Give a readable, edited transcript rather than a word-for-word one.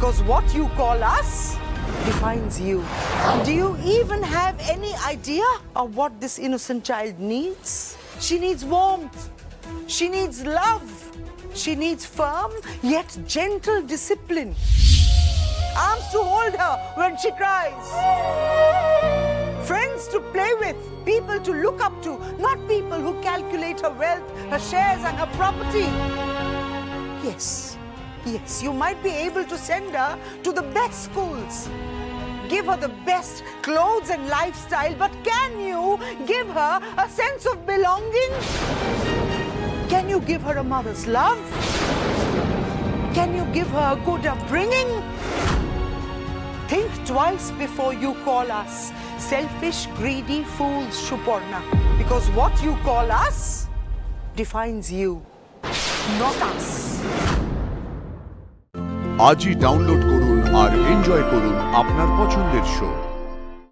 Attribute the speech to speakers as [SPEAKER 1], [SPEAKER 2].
[SPEAKER 1] Because what you call us defines you. Do you even have any idea of what this innocent child needs? She needs warmth. She needs love. She needs firm yet gentle discipline. Arms to hold her when she cries. Friends to play with. People to look up to. Not people who calculate her wealth, her shares and her property. Yes, you might be able to send her to the best schools. Give her the best clothes and lifestyle, but can you give her a sense of belonging? Can you give her a mother's love? Can you give her a good upbringing? Think twice before you call us selfish, greedy fools, Shuparna. Because what you call us defines you, not us.
[SPEAKER 2] আজই download করুন আর enjoy করুন আপনার পছন্দের show.